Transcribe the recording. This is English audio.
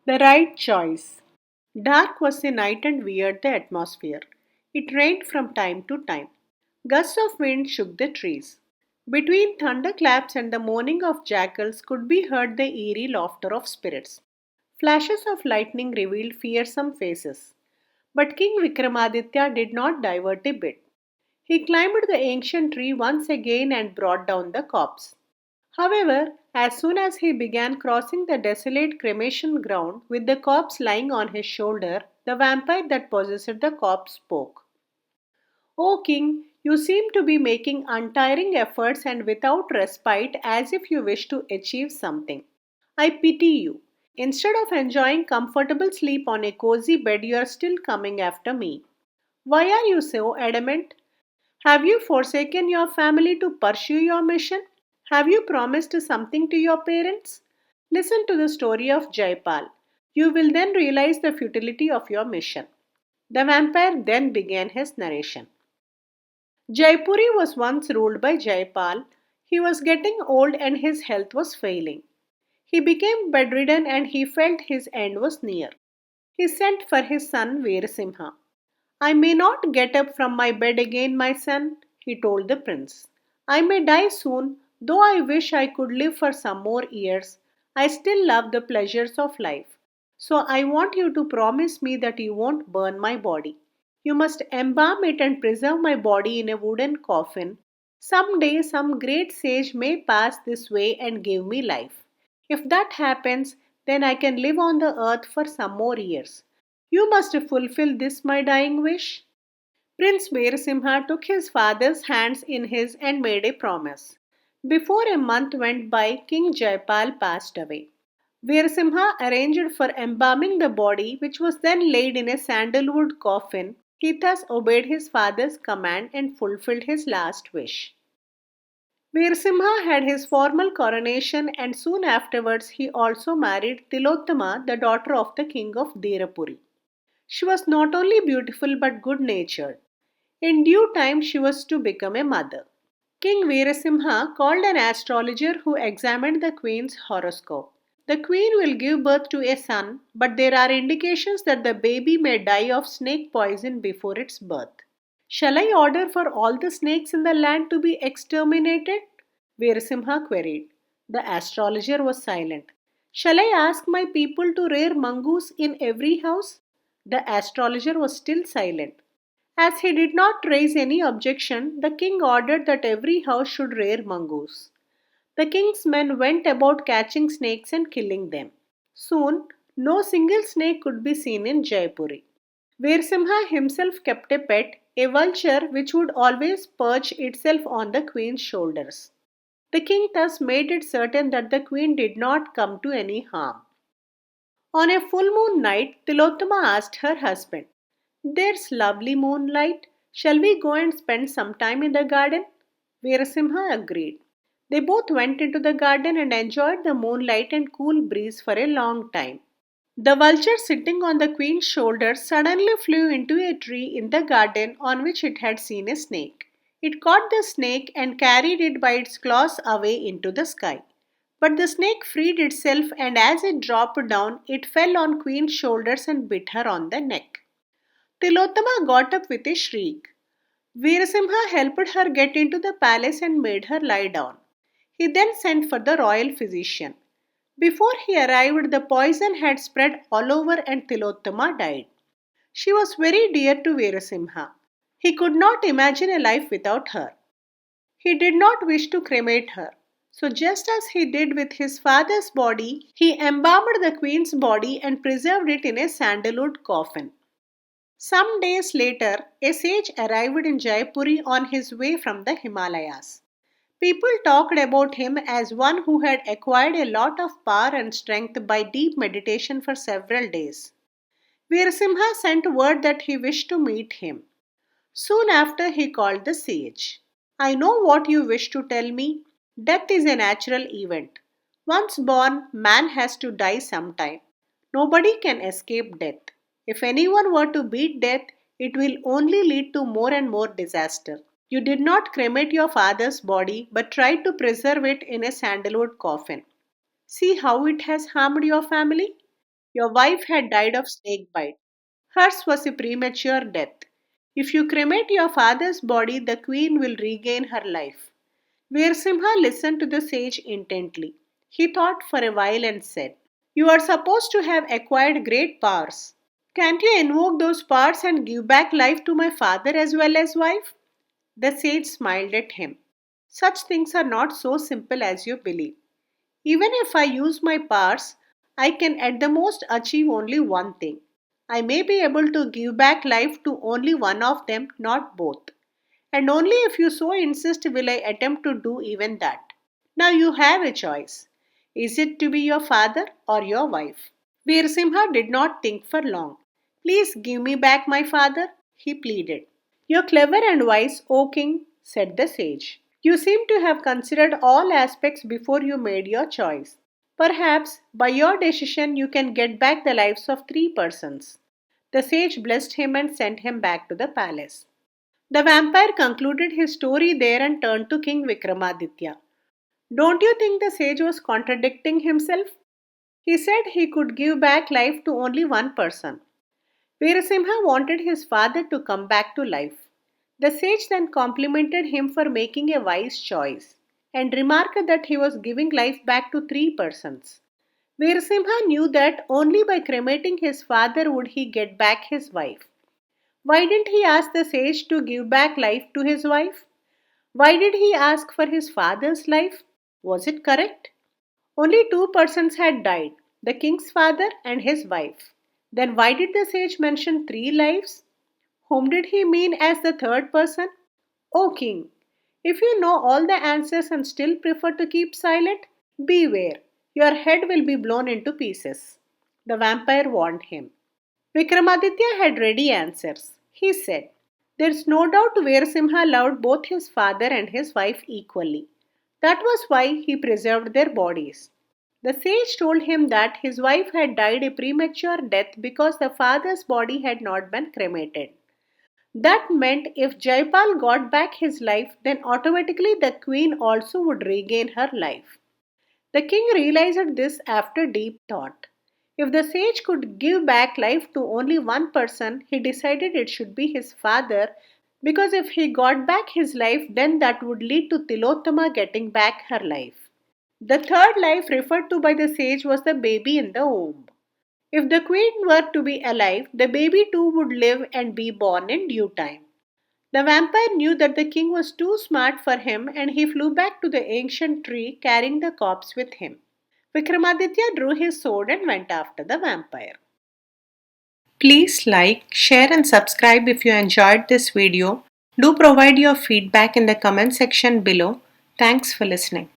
The right choice. Dark was the night and weird the atmosphere. It rained from time to time. Gusts of wind shook the trees. Between thunderclaps and the moaning of jackals could be heard the eerie laughter of spirits. Flashes of lightning revealed fearsome faces. But King Vikramaditya did not divert a bit. He climbed the ancient tree once again and brought down the corpse. However, as soon as he began crossing the desolate cremation ground with the corpse lying on his shoulder, the vampire that possessed the corpse spoke. O king, you seem to be making untiring efforts and without respite as if you wish to achieve something. I pity you. Instead of enjoying comfortable sleep on a cozy bed, you are still coming after me. Why are you so adamant? Have you forsaken your family to pursue your mission? Have you promised something to your parents? Listen to the story of Jaipal. You will then realize the futility of your mission. The vampire then began his narration. Jaipuri was once ruled by Jaipal. He was getting old and his health was failing. He became bedridden and he felt his end was near. He sent for his son Veerasimha. I may not get up from my bed again, my son, he told the prince. I may die soon, though I wish I could live for some more years. I still love the pleasures of life. So I want you to promise me that you won't burn my body. You must embalm it and preserve my body in a wooden coffin. Some day, some great sage may pass this way and give me life. If that happens, then I can live on the earth for some more years. You must fulfill this my dying wish. Prince Veerasimha took his father's hands in his and made a promise. Before a month went by, King Jaipal passed away. Veerasimha arranged for embalming the body, which was then laid in a sandalwood coffin. He thus obeyed his father's command and fulfilled his last wish. Veerasimha had his formal coronation and soon afterwards he also married Tilottama, the daughter of the king of Dherapuri. She was not only beautiful but good natured. In due time, she was to become a mother. King Veerasimha called an astrologer who examined the queen's horoscope. The queen will give birth to a son, but there are indications that the baby may die of snake poison before its birth. Shall I order for all the snakes in the land to be exterminated? Veerasimha queried. The astrologer was silent. Shall I ask my people to rear mongoose in every house? The astrologer was still silent. As he did not raise any objection, the king ordered that every house should rear mongoose. The king's men went about catching snakes and killing them. Soon, no single snake could be seen in Jaipuri. Veersimha himself kept a pet, a vulture which would always perch itself on the queen's shoulders. The king thus made it certain that the queen did not come to any harm. On a full moon night, Tilottama asked her husband, There's lovely moonlight. Shall we go and spend some time in the garden? Veerasimha agreed. They both went into the garden and enjoyed the moonlight and cool breeze for a long time. The vulture sitting on the queen's shoulder suddenly flew into a tree in the garden on which it had seen a snake. It caught the snake and carried it by its claws away into the sky. But the snake freed itself and as it dropped down, it fell on Queen's shoulders and bit her on the neck. Tilottama got up with a shriek. Veerasimha helped her get into the palace and made her lie down. He then sent for the royal physician. Before he arrived, the poison had spread all over and Tilottama died. She was very dear to Veerasimha. He could not imagine a life without her. He did not wish to cremate her. So, just as he did with his father's body, he embalmed the queen's body and preserved it in a sandalwood coffin. Some days later, a sage arrived in Jaipuri on his way from the Himalayas. People talked about him as one who had acquired a lot of power and strength by deep meditation for several days. Veerasimha sent word that he wished to meet him. Soon after, he called the sage. I know what you wish to tell me. Death is a natural event. Once born, man has to die sometime. Nobody can escape death. If anyone were to beat death, it will only lead to more and more disaster. You did not cremate your father's body but tried to preserve it in a sandalwood coffin. See how it has harmed your family? Your wife had died of snake bite. Hers was a premature death. If you cremate your father's body, the queen will regain her life. Veersimha listened to the sage intently. He thought for a while and said, "You are supposed to have acquired great powers. Can't you invoke those powers and give back life to my father as well as wife?" The sage smiled at him. "Such things are not so simple as you believe. Even if I use my powers, I can at the most achieve only one thing. I may be able to give back life to only one of them, not both. And only if you so insist will I attempt to do even that. Now you have a choice. Is it to be your father or your wife?" Veersimha did not think for long. "Please give me back my father," he pleaded. "You're clever and wise, O king," said the sage. "You seem to have considered all aspects before you made your choice. Perhaps by your decision you can get back the lives of 3 persons." The sage blessed him and sent him back to the palace. The vampire concluded his story there and turned to King Vikramaditya. "Don't you think the sage was contradicting himself? He said he could give back life to only one person. Veerasimha wanted his father to come back to life. The sage then complimented him for making a wise choice and remarked that he was giving life back to 3 persons. Veerasimha knew that only by cremating his father would he get back his wife. Why didn't he ask the sage to give back life to his wife? Why did he ask for his father's life? Was it correct? Only 2 persons had died, the king's father and his wife. Then why did the sage mention 3 lives? Whom did he mean as the third person? O king, if you know all the answers and still prefer to keep silent, beware, your head will be blown into pieces. The vampire warned him. Vikramaditya had ready answers. He said, "There's no doubt Veerasimha loved both his father and his wife equally. That was why he preserved their bodies." The sage told him that his wife had died a premature death because the father's body had not been cremated. That meant if Jaipal got back his life, then automatically the queen also would regain her life. The king realized this after deep thought. If the sage could give back life to only one person, he decided it should be his father because if he got back his life, then that would lead to Tilottama getting back her life. The third life referred to by the sage was the baby in the womb. If the queen were to be alive, the baby too would live and be born in due time. The vampire knew that the king was too smart for him and he flew back to the ancient tree carrying the corpse with him. Vikramaditya drew his sword and went after the vampire. Please like, share and subscribe if you enjoyed this video. Do provide your feedback in the comment section below. Thanks for listening.